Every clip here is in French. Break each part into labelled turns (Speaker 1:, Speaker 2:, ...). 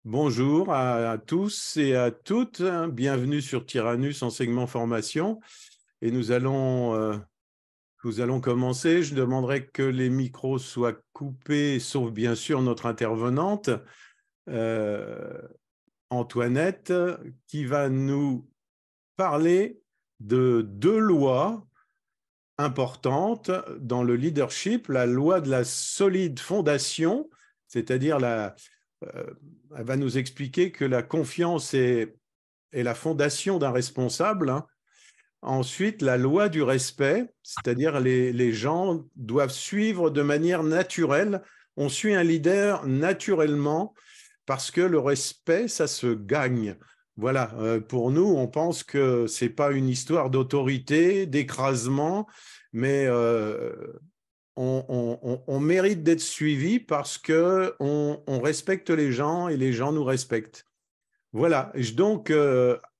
Speaker 1: Bonjour à tous et à toutes. Bienvenue sur Tyrannus Enseignement Formation. Et nous allons commencer. Je demanderai que les micros soient coupés, sauf bien sûr notre intervenante, euh, Antoinette, qui va nous parler de deux lois importantes dans le leadership. La loi de la solide fondation, c'est-à-dire euh, elle va nous expliquer que la confiance est la fondation d'un responsable, hein. Ensuite, la loi du respect, c'est-à-dire les gens doivent suivre de manière naturelle. On suit un leader naturellement parce que le respect, ça se gagne. Voilà, pour nous, on pense que c'est pas une histoire d'autorité, d'écrasement, mais on mérite d'être suivi parce que on respecte les gens et les gens nous respectent. Voilà. Donc,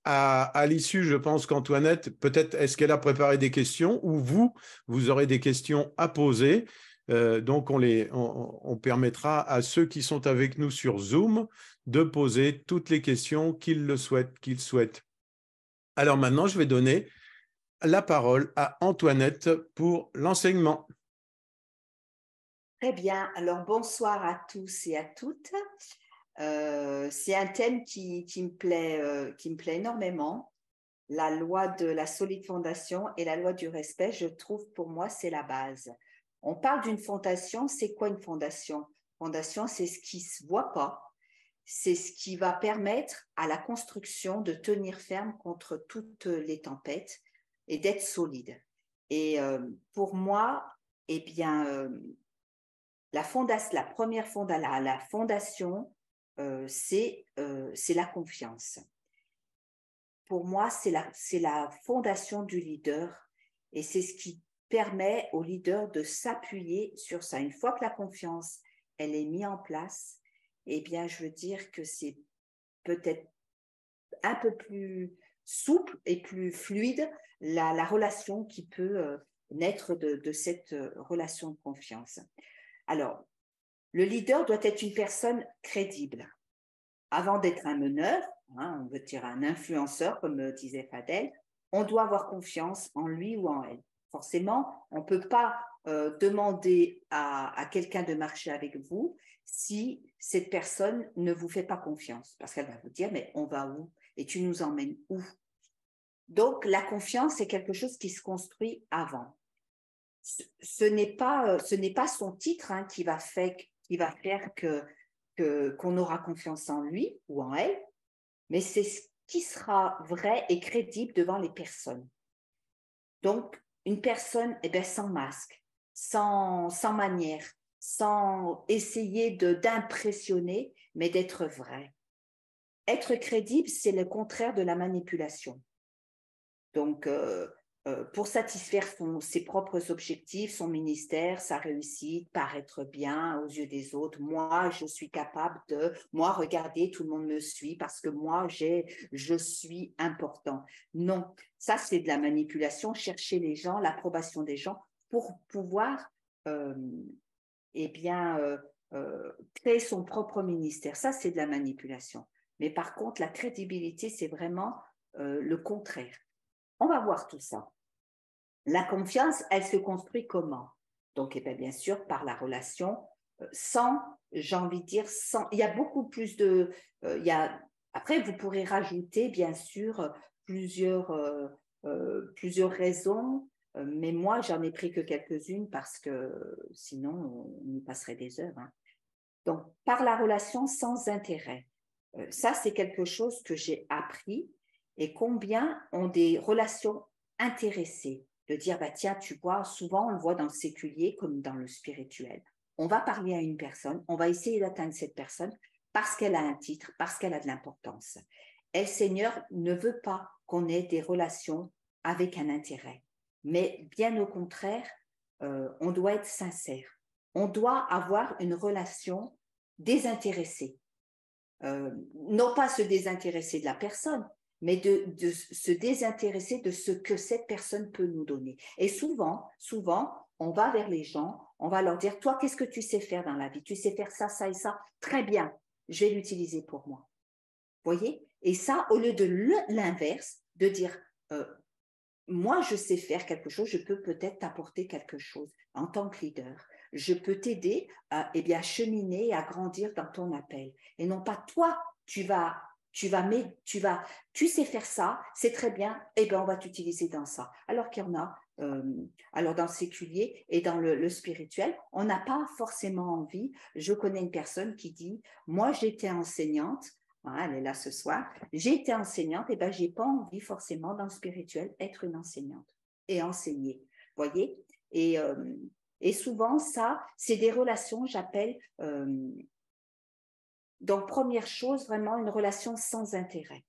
Speaker 1: à l'issue, je pense qu'Antoinette, peut-être est-ce qu'elle a préparé des questions ou vous aurez des questions à poser. Donc, on permettra à ceux qui sont avec nous sur Zoom de poser toutes les questions qu'ils souhaitent. Alors maintenant, je vais donner la parole à Antoinette pour l'enseignement.
Speaker 2: Très bien. Alors, bonsoir à tous et à toutes. C'est un thème qui me plaît énormément. La loi de la solide fondation et la loi du respect, je trouve pour moi, c'est la base. On parle d'une fondation. C'est quoi une fondation? Fondation, c'est ce qui ne se voit pas. C'est ce qui va permettre à la construction de tenir ferme contre toutes les tempêtes et d'être solide. Et pour moi, eh bien, la première la fondation, c'est la confiance. Pour moi, c'est la fondation du leader et c'est ce qui permet au leader de s'appuyer sur ça. Une fois que la confiance, elle est mise en place, eh bien, je veux dire que c'est peut-être un peu plus souple et plus fluide la relation qui peut naître de cette relation de confiance. Alors, le leader doit être une personne crédible. Avant d'être un meneur, on veut dire un influenceur, comme disait Fadel, on doit avoir confiance en lui ou en elle. Forcément, on ne peut pas demander à quelqu'un de marcher avec vous si cette personne ne vous fait pas confiance, parce qu'elle va vous dire, mais on va où? Et tu nous emmènes où? Donc, la confiance, c'est quelque chose qui se construit avant. Ce n'est pas son titre qui va faire qu'on aura confiance en lui ou en elle, mais c'est ce qui sera vrai et crédible devant les personnes. Donc, une personne, sans masque, sans manière, sans essayer d'impressionner, mais d'être vrai. Être crédible, c'est le contraire de la manipulation. Donc, pour satisfaire ses propres objectifs, son ministère, sa réussite, paraître bien aux yeux des autres. Moi, je suis capable moi, regardez, tout le monde me suit parce que moi, je suis important. Non, ça, c'est de la manipulation, chercher les gens, l'approbation des gens pour pouvoir, euh, créer son propre ministère. Ça, c'est de la manipulation. Mais par contre, la crédibilité, c'est vraiment le contraire. On va voir tout ça. La confiance, elle se construit comment? Donc, bien sûr, par la relation, sans, j'ai envie de dire, sans. Il y a beaucoup plus de. Après, vous pourrez rajouter, bien sûr, plusieurs raisons, mais moi, j'en ai pris que quelques-unes parce que sinon, on y passerait des heures, hein. Donc, par la relation sans intérêt. Ça, c'est quelque chose que j'ai appris. Et combien ont des relations intéressées? De dire, bah, tiens, tu vois, souvent on le voit dans le séculier comme dans le spirituel. On va parler à une personne, on va essayer d'atteindre cette personne parce qu'elle a un titre, parce qu'elle a de l'importance. Et le Seigneur ne veut pas qu'on ait des relations avec un intérêt. Mais bien au contraire, on doit être sincère. On doit avoir une relation désintéressée. Non pas se désintéresser de la personne, mais de se désintéresser de ce que cette personne peut nous donner. Et souvent, on va vers les gens, on va leur dire, toi, qu'est-ce que tu sais faire dans la vie? Tu sais faire ça, ça et ça, très bien. je vais l'utiliser pour moi. Voyez? Et ça, au lieu de l'inverse, de dire, moi, je sais faire quelque chose, je peux peut-être t'apporter quelque chose en tant que leader. Je peux t'aider à cheminer et à grandir dans ton appel. Et non pas toi, tu sais faire ça, c'est très bien, on va t'utiliser dans ça. Alors qu'il y en a, alors dans le séculier et dans le spirituel, on n'a pas forcément envie. Je connais une personne qui dit, moi j'étais enseignante, elle est là ce soir. J'ai été enseignante, et j'ai pas envie forcément dans le spirituel être une enseignante et enseigner. Voyez? Et souvent ça, c'est des relations, j'appelle. Donc première chose, vraiment une relation sans intérêt.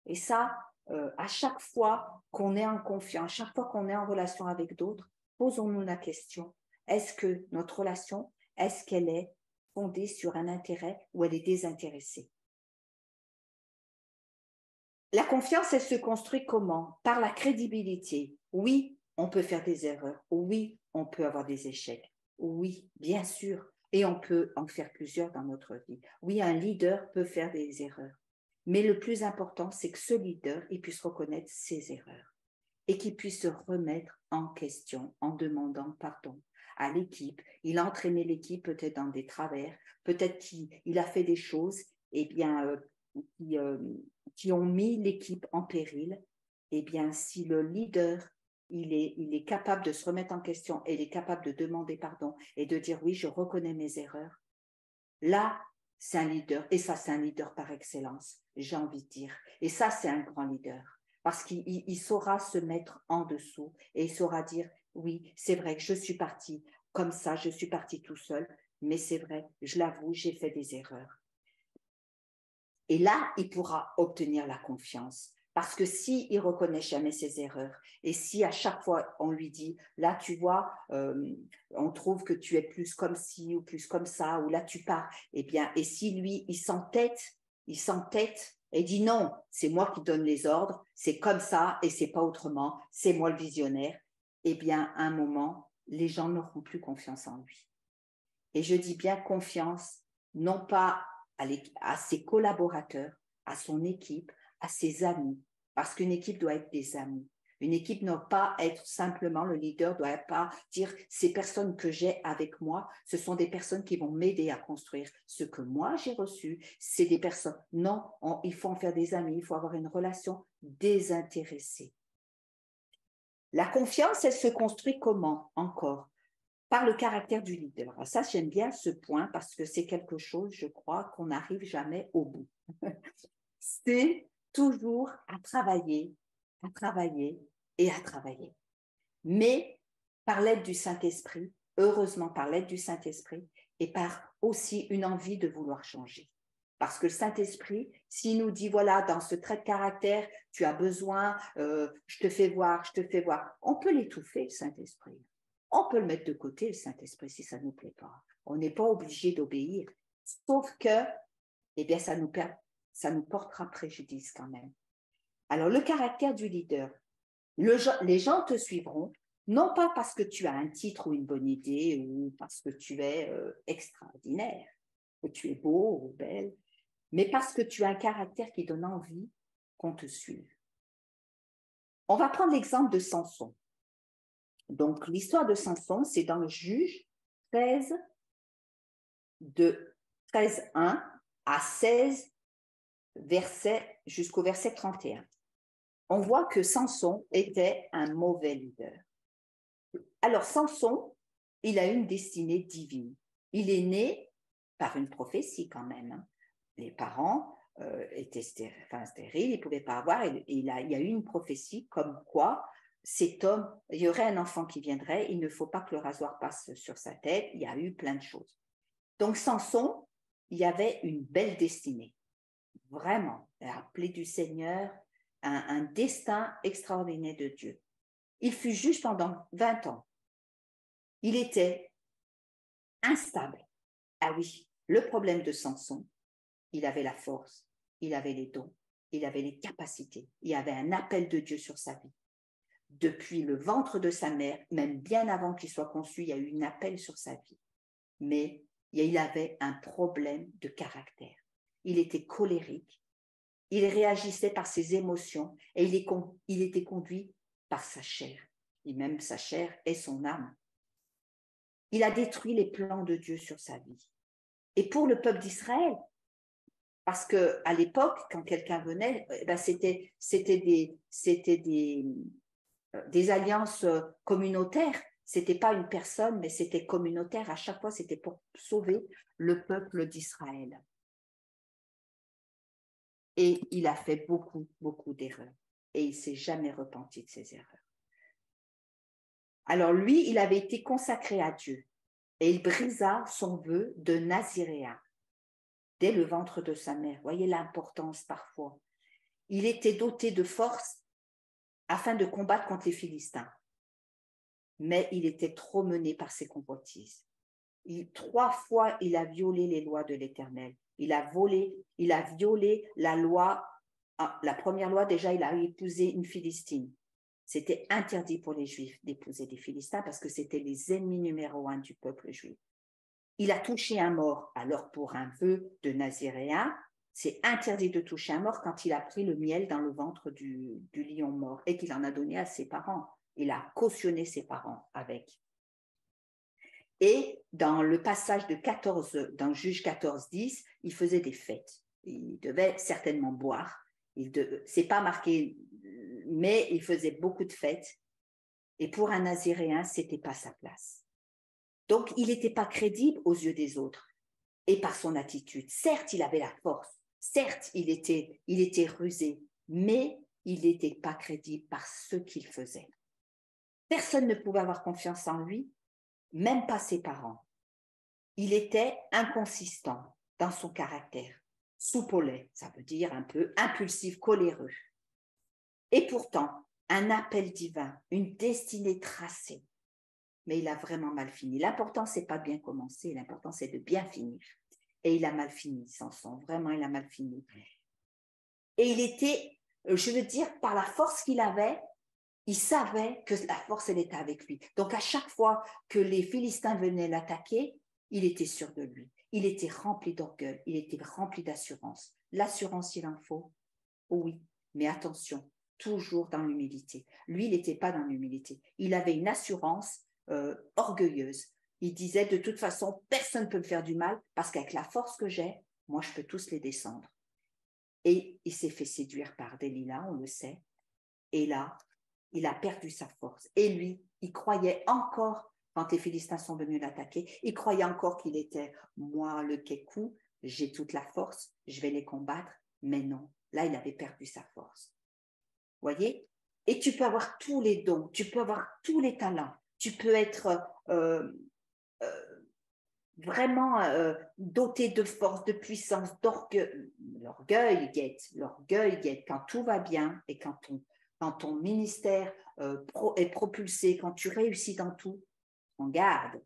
Speaker 2: Et ça, à chaque fois qu'on est en confiance, à chaque fois qu'on est en relation avec d'autres, posons-nous la question, est-ce que notre relation, est-ce qu'elle est fondée sur un intérêt ou elle est désintéressée? La confiance, elle se construit comment? Par la crédibilité. Oui, on peut faire des erreurs. Oui, on peut avoir des échecs. Oui, bien sûr. Et on peut en faire plusieurs dans notre vie. Oui, un leader peut faire des erreurs. Mais le plus important, c'est que ce leader, il puisse reconnaître ses erreurs et qu'il puisse se remettre en question en demandant pardon à l'équipe. Il a entraîné l'équipe peut-être dans des travers, peut-être qu'il a fait des choses qui ont mis l'équipe en péril. Si le leader, il est capable de se remettre en question et il est capable de demander pardon et de dire oui, je reconnais mes erreurs, là, c'est un leader. Et ça, c'est un leader par excellence, j'ai envie de dire. Et ça, c'est un grand leader. Parce qu'il saura se mettre en dessous et il saura dire, oui, c'est vrai que je suis parti comme ça, je suis parti tout seul, mais c'est vrai, je l'avoue, j'ai fait des erreurs. Et là, il pourra obtenir la confiance. Parce que s'il ne reconnaît jamais ses erreurs et si à chaque fois on lui dit, là tu vois, on trouve que tu es plus comme ci ou plus comme ça, ou là tu pars, et si lui, il s'entête et dit non, c'est moi qui donne les ordres, c'est comme ça et c'est pas autrement, c'est moi le visionnaire, à un moment, les gens n'auront plus confiance en lui. Et je dis bien confiance, non pas à ses collaborateurs, à son équipe, à ses amis, parce qu'une équipe doit être des amis. Une équipe ne doit pas être simplement, le leader ne doit pas dire ces personnes que j'ai avec moi, ce sont des personnes qui vont m'aider à construire ce que moi j'ai reçu. C'est des personnes, non, il faut en faire des amis, il faut avoir une relation désintéressée. La confiance, elle se construit comment encore? Par le caractère du leader. Alors ça, j'aime bien ce point parce que c'est quelque chose, je crois, qu'on n'arrive jamais au bout. C'est toujours à travailler et à travailler. Mais par l'aide du Saint-Esprit, heureusement par l'aide du Saint-Esprit, et par aussi une envie de vouloir changer. Parce que le Saint-Esprit, s'il nous dit, voilà, dans ce trait de caractère, tu as besoin, je te fais voir, on peut l'étouffer, le Saint-Esprit. On peut le mettre de côté, le Saint-Esprit, si ça ne nous plaît pas. On n'est pas obligé d'obéir. Sauf que, ça nous portera préjudice quand même. Alors, le caractère du leader. Les gens te suivront, non pas parce que tu as un titre ou une bonne idée ou parce que tu es extraordinaire, que tu es beau ou belle, mais parce que tu as un caractère qui donne envie qu'on te suive. On va prendre l'exemple de Samson. Donc, l'histoire de Samson, c'est dans le Juge 13, de 13.1 à 16, jusqu'au verset 31. On voit que Samson était un mauvais leader. Alors, Samson, il a une destinée divine. Il est né par une prophétie quand même. Les parents étaient stériles, ils ne pouvaient pas avoir. Il y a eu une prophétie comme quoi cet homme, il y aurait un enfant qui viendrait, il ne faut pas que le rasoir passe sur sa tête. Il y a eu plein de choses. Donc, Samson, il y avait une belle destinée. Vraiment, appelé du Seigneur, un destin extraordinaire de Dieu. Il fut juge pendant 20 ans. Il était instable. Ah oui, le problème de Samson, il avait la force, il avait les dons, il avait les capacités, il y avait un appel de Dieu sur sa vie. Depuis le ventre de sa mère, même bien avant qu'il soit conçu, il y a eu un appel sur sa vie. Mais il avait un problème de caractère. il était colérique, il réagissait par ses émotions et il était conduit par sa chair, et même sa chair et son âme. Il a détruit les plans de Dieu sur sa vie. Et pour le peuple d'Israël, parce qu'à l'époque, quand quelqu'un venait, ben c'était des alliances communautaires. Ce n'était pas une personne, mais c'était communautaire. À chaque fois, c'était pour sauver le peuple d'Israël. Et il a fait beaucoup, beaucoup d'erreurs. Et il ne s'est jamais repenti de ses erreurs. Alors lui, il avait été consacré à Dieu. Et il brisa son vœu de naziréen dès le ventre de sa mère. Voyez l'importance parfois. Il était doté de force afin de combattre contre les Philistins. Mais il était trop mené par ses convoitises. 3 fois, il a violé les lois de l'Éternel. Il a violé la loi. La première loi, déjà, il a épousé une Philistine. C'était interdit pour les Juifs d'épouser des Philistins parce que c'était les ennemis numéro 1 du peuple juif. Il a touché un mort. Alors, pour un vœu de naziréen, c'est interdit de toucher un mort quand il a pris le miel dans le ventre du lion mort et qu'il en a donné à ses parents. Il a cautionné ses parents avec. Et dans le passage dans Juge 14:10, il faisait des fêtes. Il devait certainement boire. C'est pas marqué, mais il faisait beaucoup de fêtes. Et pour un naziréen, c'était pas sa place. Donc, il n'était pas crédible aux yeux des autres et par son attitude. Certes, il avait la force. Certes, il était rusé, mais il n'était pas crédible par ce qu'il faisait. Personne ne pouvait avoir confiance en lui, même pas ses parents. Il était inconsistant dans son caractère, soupolé, ça veut dire un peu impulsif, coléreux. Et pourtant, un appel divin, une destinée tracée. Mais il a vraiment mal fini. L'important, c'est pas bien commencer, l'important, c'est de bien finir. Et il a mal fini, Samson, vraiment, il a mal fini. Et il était, je veux dire, par la force qu'il avait, il savait que la force, elle était avec lui. Donc, à chaque fois que les Philistins venaient l'attaquer, il était sûr de lui. Il était rempli d'orgueil, il était rempli d'assurance. L'assurance, il en faut, oui, mais attention, toujours dans l'humilité. Lui, il n'était pas dans l'humilité. Il avait une assurance orgueilleuse. Il disait, de toute façon, personne ne peut me faire du mal parce qu'avec la force que j'ai, moi, je peux tous les descendre. Et il s'est fait séduire par Delilah, on le sait. Et là, il a perdu sa force. Et lui, il croyait encore, quand les Philistins sont venus l'attaquer, il croyait encore qu'il était, moi, le Kékou, j'ai toute la force, je vais les combattre. Mais non, là, il avait perdu sa force. Voyez? Et tu peux avoir tous les dons, tu peux avoir tous les talents, tu peux être vraiment doté de force, de puissance, d'orgueil. L'orgueil guette quand tout va bien et quand ton ministère est propulsé, quand tu réussis dans tout, on garde.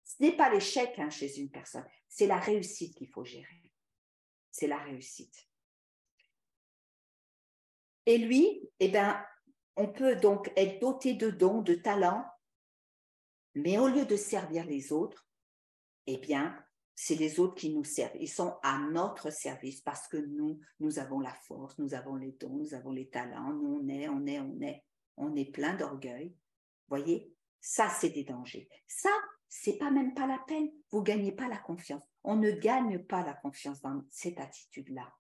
Speaker 2: Ce n'est pas l'échec chez une personne, c'est la réussite qu'il faut gérer. C'est la réussite. Et lui, eh ben, on peut donc être doté de dons, de talents, mais au lieu de servir les autres, eh bien, c'est les autres qui nous servent. Ils sont à notre service parce que nous avons la force, nous avons les dons, nous avons les talents, nous on est plein d'orgueil. Voyez, ça, c'est des dangers. Ça, c'est pas même pas la peine. Vous gagnez pas la confiance. On ne gagne pas la confiance dans cette attitude-là,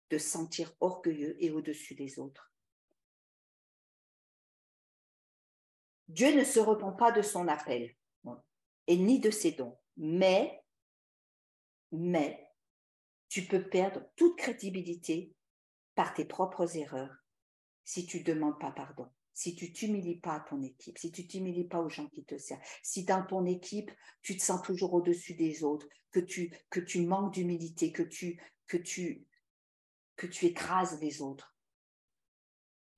Speaker 2: de se sentir orgueilleux et au-dessus des autres. Dieu ne se repent pas de son appel et ni de ses dons, mais tu peux perdre toute crédibilité par tes propres erreurs si tu ne demandes pas pardon, si tu ne t'humilies pas à ton équipe, si tu ne t'humilies pas aux gens qui te servent, si dans ton équipe, tu te sens toujours au-dessus des autres, que tu manques d'humilité, que tu écrases les autres.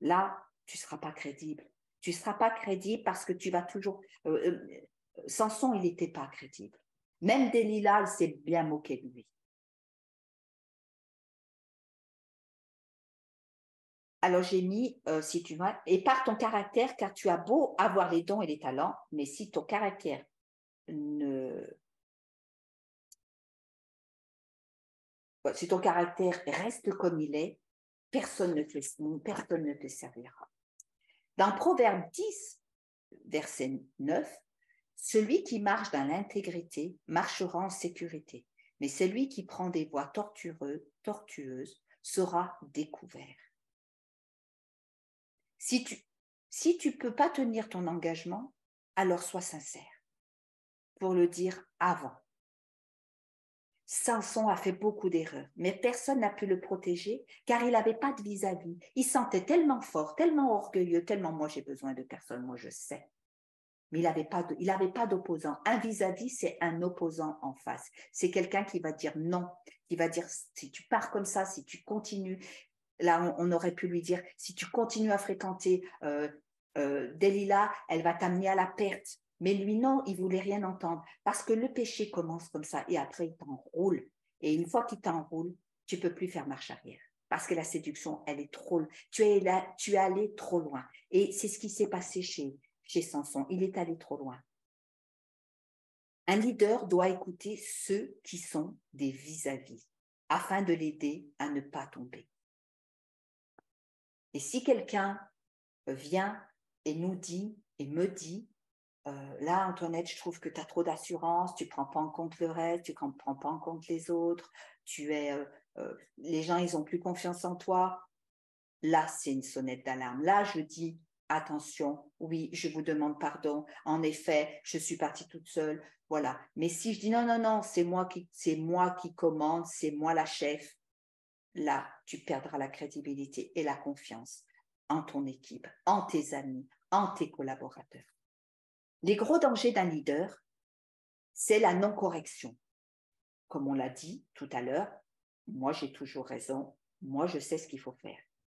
Speaker 2: Là, tu ne seras pas crédible. Tu ne seras pas crédible parce que tu vas toujours... Samson, il n'était pas crédible. Même Delilah, elle s'est bien moquée de lui. Alors j'ai mis, si tu vois, et par ton caractère, car tu as beau avoir les dons et les talents, mais si ton caractère si ton caractère reste comme il est, personne ne te servira. Dans Proverbe 10, verset 9, celui qui marche dans l'intégrité marchera en sécurité, mais celui qui prend des voies tortueuses sera découvert. Si tu peux pas tenir ton engagement, alors sois sincère pour le dire avant. Samson a fait beaucoup d'erreurs, mais personne n'a pu le protéger car il n'avait pas de vis-à-vis. Il sentait tellement fort, tellement orgueilleux, tellement moi j'ai besoin de personne, moi je sais. Mais il n'avait pas d'opposant. Un vis-à-vis, c'est un opposant en face. C'est quelqu'un qui va dire non, qui va dire si tu pars comme ça, si tu continues. Là, on aurait pu lui dire si tu continues à fréquenter Delilah, elle va t'amener à la perte. Mais lui, non, il ne voulait rien entendre. Parce que le péché commence comme ça et après, il t'enroule. Et une fois qu'il t'enroule, tu ne peux plus faire marche arrière. Parce que la séduction, elle est trop... Tu es allé trop loin. Et c'est ce qui s'est passé chez Samson. Il est allé trop loin. Un leader doit écouter ceux qui sont des vis-à-vis afin de l'aider à ne pas tomber. Et si quelqu'un vient et nous dit et me dit là, Antoinette, je trouve que tu as trop d'assurance, tu ne prends pas en compte le reste, tu ne prends pas en compte les autres, les gens, ils n'ont plus confiance en toi. Là, c'est une sonnette d'alarme. Là, je dis, attention, oui, je vous demande pardon. En effet, je suis partie toute seule. Voilà. Mais si je dis non, c'est moi qui commande, c'est moi la chef, là, tu perdras la crédibilité et la confiance en ton équipe, en tes amis, en tes collaborateurs. Les gros dangers d'un leader, c'est la non-correction. Comme on l'a dit tout à l'heure, moi j'ai toujours raison, moi je sais ce qu'il faut faire.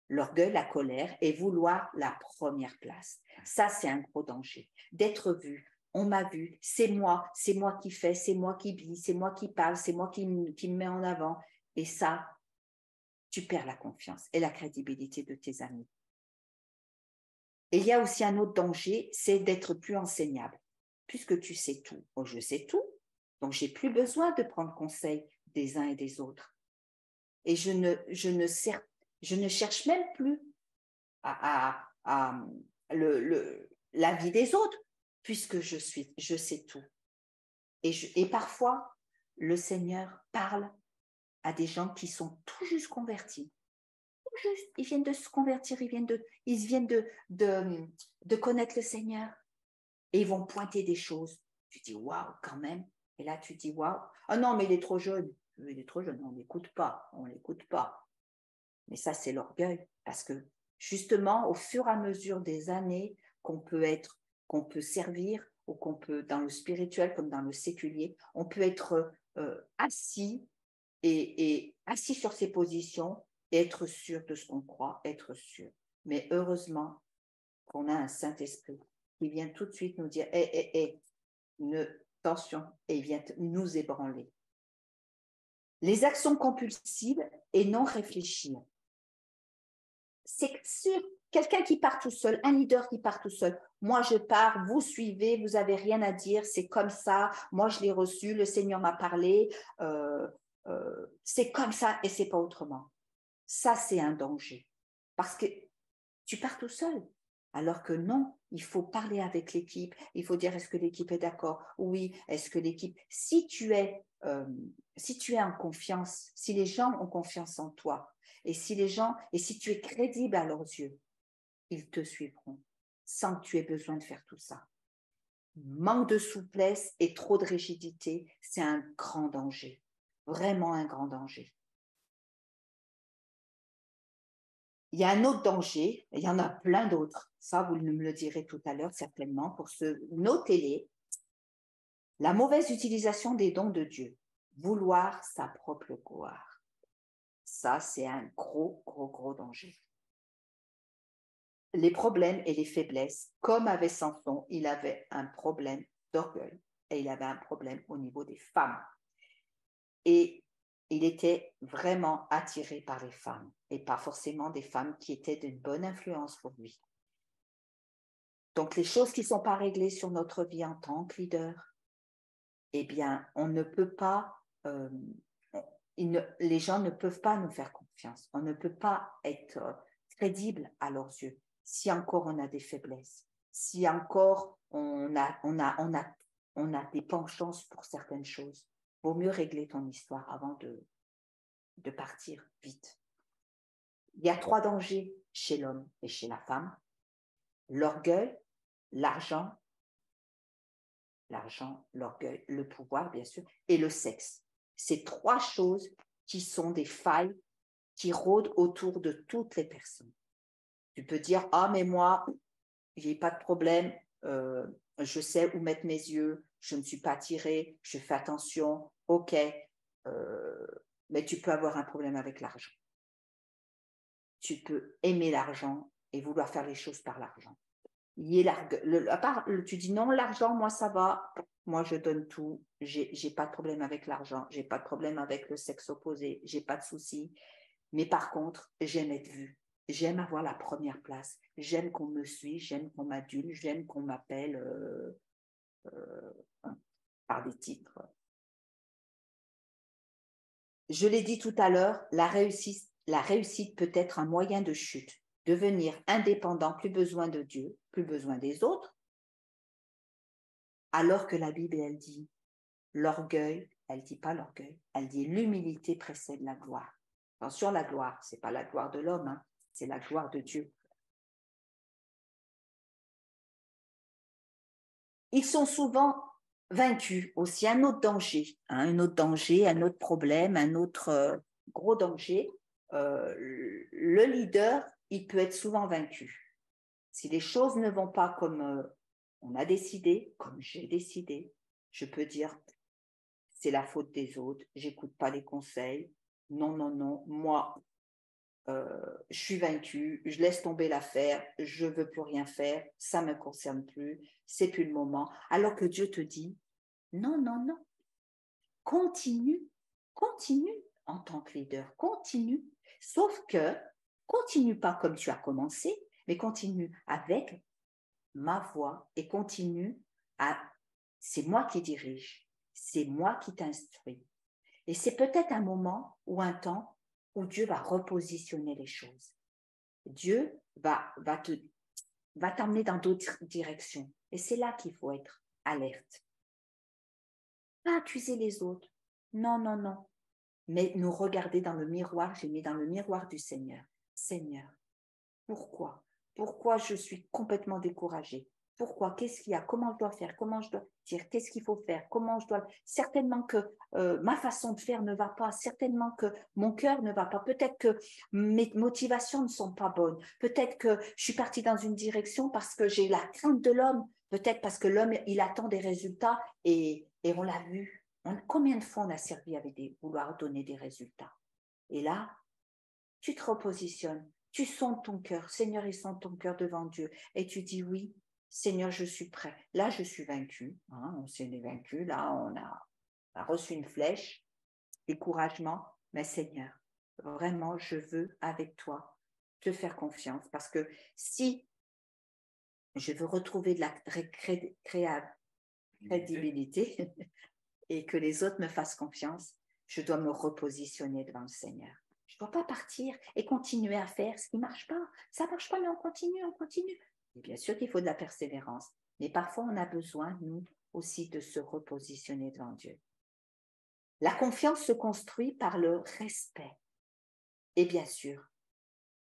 Speaker 2: L'orgueil, la colère et vouloir la première place. Ça, c'est un gros danger. D'être vu, on m'a vu, c'est moi qui fais, c'est moi qui dis, c'est moi qui parle, c'est moi qui me mets en avant. Et ça, tu perds la confiance et la crédibilité de tes amis. Et il y a aussi un autre danger, c'est d'être plus enseignable. Puisque tu sais tout, moi je sais tout, donc j'ai plus besoin de prendre conseil des uns et des autres. Et je ne cherche même plus l'avis des autres, puisque je sais tout. Et parfois, le Seigneur parle à des gens qui sont tout juste convertis. Ils viennent de se convertir, ils viennent de connaître le Seigneur. Et ils vont pointer des choses. Tu dis, waouh, quand même. Et là, tu dis, waouh. Ah non, mais il est trop jeune. Il est trop jeune, on ne l'écoute pas. Mais ça, c'est l'orgueil. Parce que justement, au fur et à mesure des années qu'on peut servir, ou qu'on peut, dans le spirituel comme dans le séculier, on peut être assis et assis sur ses positions et être sûr de ce qu'on croit, être sûr. Mais heureusement qu'on a un Saint-Esprit qui vient tout de suite nous dire attention, et il vient nous ébranler. Les actions compulsives et non réfléchir. C'est sûr, quelqu'un qui part tout seul, un leader qui part tout seul. Moi, je pars, vous suivez, vous n'avez rien à dire, c'est comme ça. Moi, je l'ai reçu, le Seigneur m'a parlé. C'est comme ça et c'est pas autrement. Ça, c'est un danger. Parce que tu pars tout seul. Alors que non, il faut parler avec l'équipe, il faut dire est-ce que l'équipe est d'accord? Oui, est-ce que l'équipe... Si tu es en confiance, si les gens ont confiance en toi, et si tu es crédible à leurs yeux, ils te suivront sans que tu aies besoin de faire tout ça. Manque de souplesse et trop de rigidité, c'est un grand danger, vraiment un grand danger. Il y a un autre danger, il y en a plein d'autres, ça vous me le direz tout à l'heure certainement, notez-les. La mauvaise utilisation des dons de Dieu, vouloir sa propre gloire. Ça, c'est un gros, gros, gros danger. Les problèmes et les faiblesses, comme avait Samson, il avait un problème d'orgueil et il avait un problème au niveau des femmes. Et il était vraiment attiré par les femmes et pas forcément des femmes qui étaient d'une bonne influence pour lui. Donc, les choses qui ne sont pas réglées sur notre vie en tant que leader, eh bien, on ne peut pas les gens ne peuvent pas nous faire confiance. On ne peut pas être crédible à leurs yeux si encore on a des faiblesses, si encore on a des penchants pour certaines choses. Vaut mieux régler ton histoire avant de partir vite. Il y a 3 dangers chez l'homme et chez la femme. L'orgueil, l'argent, l'orgueil, le pouvoir, bien sûr, et le sexe. C'est 3 choses qui sont des failles qui rôdent autour de toutes les personnes. Tu peux dire, ah, mais moi, j'ai pas de problème, je sais où mettre mes yeux, je ne suis pas attirée, je fais attention, ok, mais tu peux avoir un problème avec l'argent. Tu peux aimer l'argent et vouloir faire les choses par l'argent. Tu dis non, l'argent, moi ça va, moi je donne tout, j'ai pas de problème avec l'argent, j'ai pas de problème avec le sexe opposé, j'ai pas de souci, mais par contre, j'aime être vue, j'aime avoir la première place, j'aime qu'on me suive, j'aime qu'on m'adule, j'aime qu'on m'appelle par des titres. Je l'ai dit tout à l'heure, la réussite peut être un moyen de chute. Devenir indépendant, plus besoin de Dieu, plus besoin des autres, alors que la Bible, elle dit l'orgueil, elle ne dit pas l'orgueil, elle dit l'humilité précède la gloire. Attention, la gloire, ce n'est pas la gloire de l'homme, hein, c'est la gloire de Dieu. Ils sont souvent vaincus, aussi un autre danger, un autre problème, un autre gros danger. Le leader, il peut être souvent vaincu. Si les choses ne vont pas comme on a décidé, comme j'ai décidé, je peux dire c'est la faute des autres, j'écoute pas les conseils, non, moi je suis vaincue, je laisse tomber l'affaire, je veux plus rien faire, ça me concerne plus, c'est plus le moment. Alors que Dieu te dit non, continue en tant que leader, continue. Sauf que continue pas comme tu as commencé, mais continue avec ma voix et continue à c'est moi qui dirige, c'est moi qui t'instruis. Et c'est peut-être un moment ou un temps où Dieu va repositionner les choses. Dieu va t'emmener dans d'autres directions. Et c'est là qu'il faut être alerte. Pas accuser les autres. Non. Mais nous regarder dans le miroir, j'ai mis dans le miroir du Seigneur. Seigneur, pourquoi? Pourquoi je suis complètement découragée? Pourquoi? Qu'est-ce qu'il y a? Comment je dois faire? Comment je dois dire? Qu'est-ce qu'il faut faire? Comment je dois... Certainement que ma façon de faire ne va pas. Certainement que mon cœur ne va pas. Peut-être que mes motivations ne sont pas bonnes. Peut-être que je suis partie dans une direction parce que j'ai la crainte de l'homme. Peut-être parce que l'homme, il attend des résultats et on l'a vu. Combien de fois on a servi avec vouloir donner des résultats? Et là, tu te repositionnes. Tu sondes ton cœur. Seigneur, il sonde ton cœur devant Dieu. Et tu dis oui, Seigneur, je suis prêt. Là, je suis vaincu. Hein, on s'est vaincu. Là, on a reçu une flèche. Découragement. Mais Seigneur, vraiment, je veux avec toi te faire confiance. Parce que si je veux retrouver de la crédibilité et que les autres me fassent confiance, je dois me repositionner devant le Seigneur. Je ne dois pas partir et continuer à faire ce qui ne marche pas. Ça ne marche pas, mais on continue. Et bien sûr qu'il faut de la persévérance, mais parfois on a besoin, nous aussi, de se repositionner devant Dieu. La confiance se construit par le respect. Et bien sûr,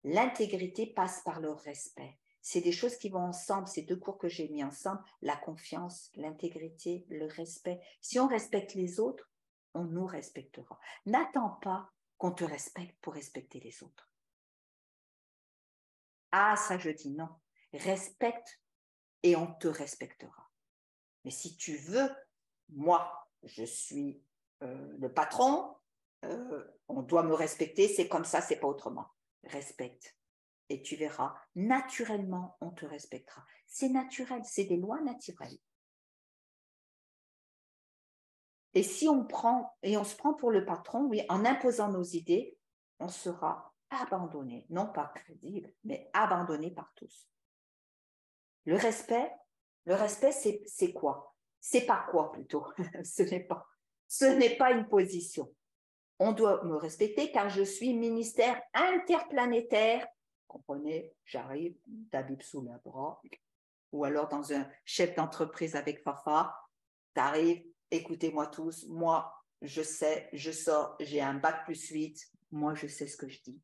Speaker 2: l'intégrité passe par le respect. C'est des choses qui vont ensemble, ces 2 cours que j'ai mis ensemble, la confiance, l'intégrité, le respect. Si on respecte les autres, on nous respectera. N'attends pas qu'on te respecte pour respecter les autres. Ah, ça je dis non. Respecte et on te respectera. Mais si tu veux, moi, je suis le patron, on doit me respecter, c'est comme ça, c'est pas autrement. Respecte. Et tu verras, naturellement, on te respectera. C'est naturel, c'est des lois naturelles. Et si on se prend pour le patron, oui, en imposant nos idées, on sera abandonné, non pas crédible, mais abandonné par tous. Le respect, c'est quoi? C'est pas quoi plutôt? Ce n'est pas une position. On doit me respecter car je suis ministère interplanétaire. Comprenez, j'arrive, ta Bible sous le bras. Ou alors dans un chef d'entreprise avec Fafa, tu arrives, écoutez-moi tous, moi, je sais, je sors, j'ai un bac+8, moi, je sais ce que je dis.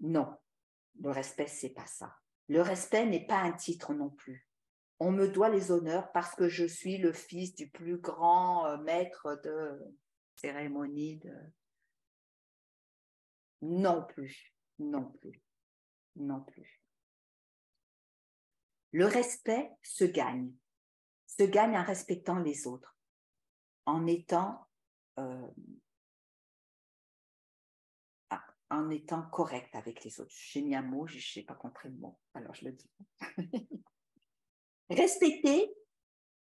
Speaker 2: Non, le respect, c'est pas ça. Le respect n'est pas un titre non plus. On me doit les honneurs parce que je suis le fils du plus grand maître de cérémonie. Non plus, non plus, non plus. Le respect se gagne en respectant les autres, en étant correct avec les autres. J'ai mis un mot, je n'ai pas compris le mot, alors je le dis. Respecter,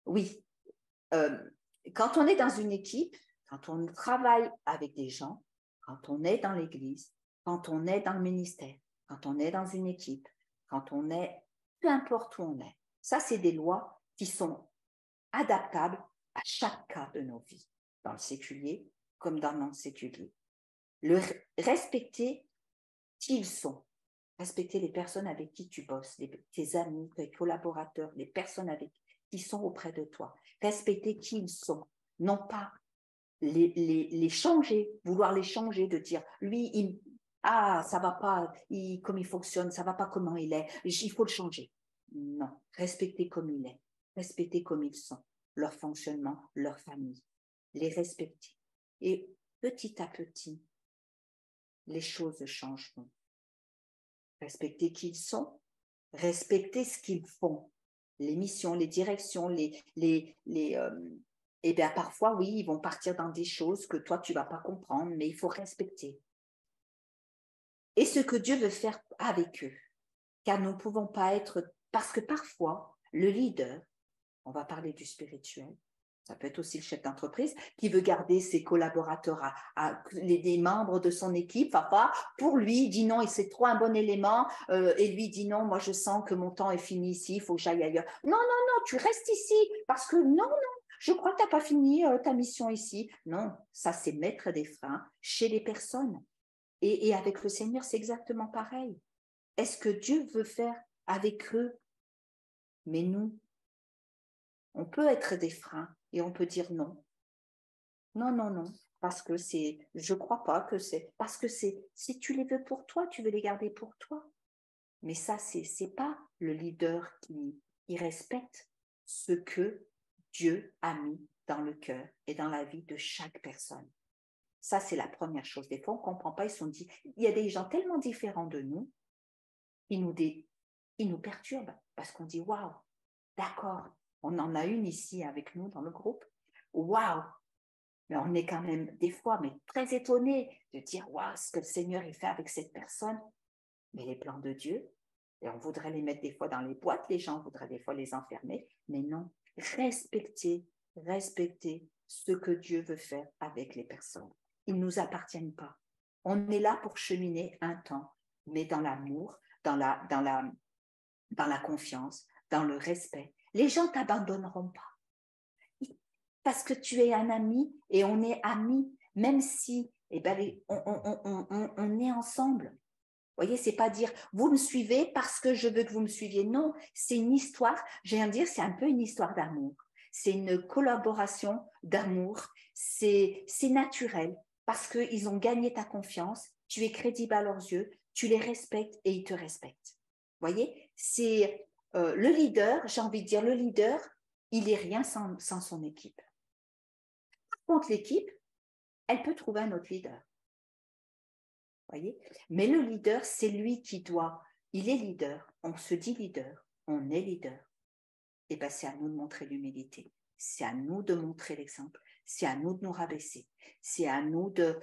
Speaker 2: oui. Quand on est dans une équipe, quand on travaille avec des gens, quand on est dans l'église, quand on est dans le ministère, quand on est dans une équipe, quand on est, peu importe où on est, ça, c'est des lois qui sont adaptables à chaque cas de nos vies, dans le séculier comme dans le non-séculier. Respecter qui ils sont, respecter les personnes avec qui tu bosses, tes amis, tes collaborateurs, les personnes qui sont auprès de toi, respecter qui ils sont, non pas les changer, vouloir les changer, de dire, lui, ça va pas, comme il fonctionne, ça va pas comment il est, il faut le changer. Non, respecter comme il est, respecter comme ils sont, leur fonctionnement, leur famille, les respecter. Et petit à petit, les choses changeront. Respecter qui ils sont, respecter ce qu'ils font, les missions, les directions, et bien parfois, oui, ils vont partir dans des choses que toi, tu ne vas pas comprendre, mais il faut respecter. Et ce que Dieu veut faire avec eux, car nous ne pouvons pas être, parce que parfois, le leader, on va parler du spirituel, ça peut être aussi le chef d'entreprise qui veut garder ses collaborateurs, des membres de son équipe, papa, pour lui, il dit non, et c'est trop un bon élément, et lui dit non, moi je sens que mon temps est fini ici, il faut que j'aille ailleurs. Non, non, non, tu restes ici, parce que non, non, je crois que tu n'as pas fini ta mission ici. Non, ça c'est mettre des freins chez les personnes. Et avec le Seigneur, c'est exactement pareil. Est-ce que Dieu veut faire avec eux? Mais nous, on peut être des freins et on peut dire non. Non, non, non, parce que je crois pas que parce que si tu les veux pour toi, tu veux les garder pour toi. Mais ça, c'est pas le leader qui respecte ce que Dieu a mis dans le cœur et dans la vie de chaque personne. Ça, c'est la première chose. Des fois, on ne comprend pas, ils sont dit, il y a des gens tellement différents de nous, ils nous perturbent parce qu'on dit, waouh, d'accord, on en a une ici avec nous dans le groupe, waouh, mais on est quand même des fois très étonné de dire waouh, ce que le Seigneur il fait avec cette personne. Mais les plans de Dieu, et on voudrait les mettre des fois dans les boîtes, les gens voudraient des fois les enfermer, mais non, respecter ce que Dieu veut faire avec les personnes. Ils ne nous appartiennent pas. On est là pour cheminer un temps, mais dans l'amour, dans la confiance, dans le respect. Les gens ne t'abandonneront pas parce que tu es un ami et on est amis, même si on est ensemble. Vous voyez, c'est pas dire vous me suivez parce que je veux que vous me suiviez. Non, c'est une histoire, je viens de dire, c'est un peu une histoire d'amour. C'est une collaboration d'amour. C'est naturel parce qu'ils ont gagné ta confiance, tu es crédible à leurs yeux, tu les respectes et ils te respectent. Vous voyez, c'est le leader, j'ai envie de dire, le leader, il n'est rien sans son équipe. Par contre, l'équipe, elle peut trouver un autre leader. Voyez, mais le leader, c'est lui qui doit, il est leader, on se dit leader, on est leader. Et bien, c'est à nous de montrer l'humilité, c'est à nous de montrer l'exemple, c'est à nous de nous rabaisser, c'est à nous de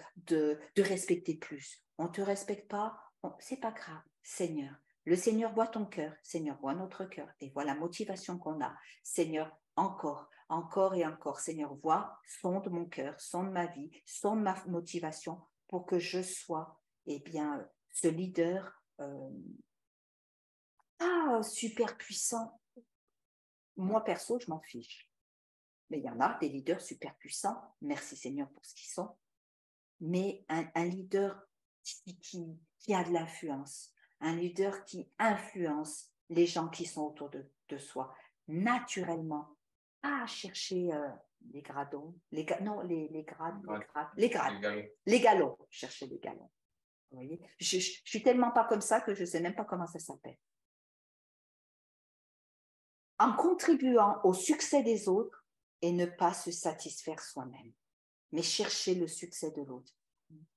Speaker 2: respecter plus. On ne te respecte pas, c'est pas grave, Seigneur. Le Seigneur voit ton cœur, Seigneur voit notre cœur et voit la motivation qu'on a. Seigneur, encore et encore, Seigneur, vois, sonde mon cœur, sonde ma vie, sonde ma motivation pour que je sois ce leader super puissant. Moi, perso, je m'en fiche. Mais il y en a des leaders super puissants. Merci Seigneur pour ce qu'ils sont. mais un leader qui a de l'influence, un leader qui influence les gens qui sont autour de soi, naturellement, pas chercher les gradons, les galons, chercher les galons. Vous voyez, je suis tellement pas comme ça que je ne sais même pas comment ça s'appelle. En contribuant au succès des autres et ne pas se satisfaire soi-même, mais chercher le succès de l'autre,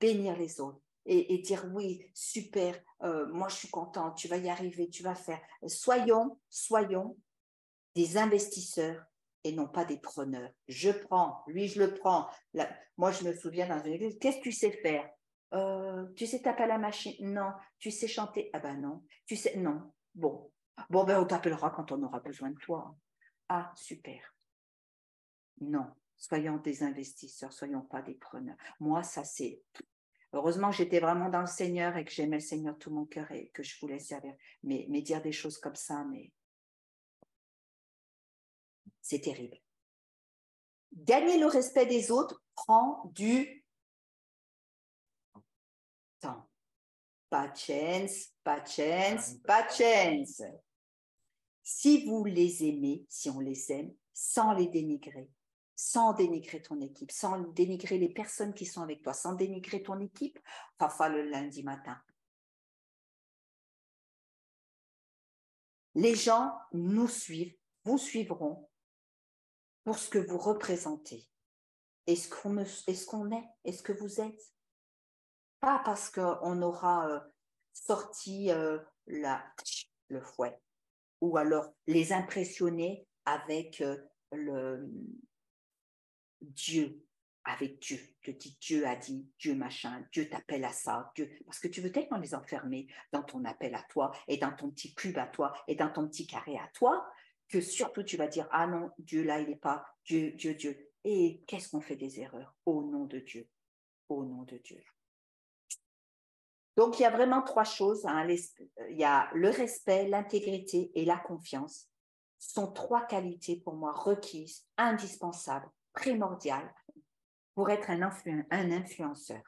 Speaker 2: bénir les autres et dire oui, super, moi je suis contente, tu vas y arriver, tu vas faire. Soyons des investisseurs et non pas des preneurs. Je prends, lui je le prends. Moi je me souviens dans une église, qu'est-ce que tu sais faire? Tu sais taper à la machine? Non. Tu sais chanter? Ah ben non. Tu sais? Non. Bon, ben on t'appellera quand on aura besoin de toi. Ah, super. Non, soyons des investisseurs, soyons pas des preneurs. Moi, ça c'est... Heureusement que j'étais vraiment dans le Seigneur et que j'aimais le Seigneur de tout mon cœur et que je voulais servir. Mais dire des choses comme ça, mais c'est terrible. Gagner le respect des autres prend du temps. Pas de chance, pas de chance, pas de chance. Si vous les aimez, si on les aime, sans les dénigrer, sans dénigrer ton équipe, sans dénigrer les personnes qui sont avec toi, sans dénigrer ton équipe, parfois le lundi matin. Les gens nous suivent, vous suivront pour ce que vous représentez. Est-ce qu'on est, est-ce que vous êtes? Pas parce qu'on aura sorti le fouet, ou alors les impressionner avec le Dieu, avec Dieu. Je dis Dieu a dit, Dieu machin, Dieu t'appelle à ça, Dieu, parce que tu veux tellement les enfermer dans ton appel à toi et dans ton petit cube à toi et dans ton petit carré à toi que surtout tu vas dire ah non, Dieu là il n'est pas, Dieu. Et qu'est-ce qu'on fait des erreurs au nom de Dieu, au nom de Dieu. Donc il y a vraiment trois choses, hein. Il y a le respect, l'intégrité et la confiance. Ce sont trois qualités pour moi requises, indispensables, primordiales pour être un influenceur.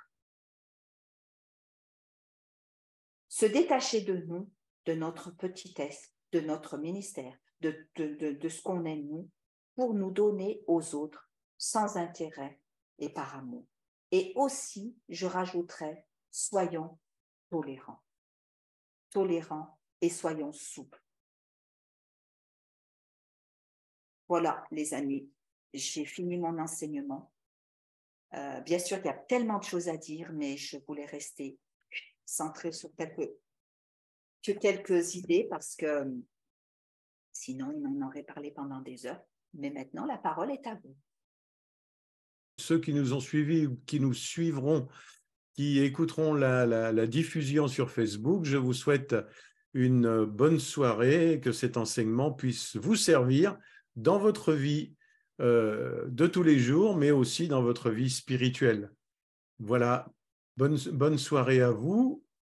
Speaker 2: Se détacher de nous, de notre petitesse, de notre ministère, de ce qu'on est nous, pour nous donner aux autres sans intérêt et par amour. Et aussi, je rajouterais, soyons tolérants. Tolérants et soyons souples. Voilà, les amis, j'ai fini mon enseignement. Bien sûr, il y a tellement de choses à dire, mais je voulais rester centrée sur quelques idées parce que sinon, il m'en aurait parlé pendant des heures. Mais maintenant, la parole est à vous.
Speaker 1: Ceux qui nous ont suivis ou qui nous suivront, qui écouteront la diffusion sur Facebook, je vous souhaite une bonne soirée, que cet enseignement puisse vous servir dans votre vie de tous les jours, mais aussi dans votre vie spirituelle. Voilà, bonne soirée à vous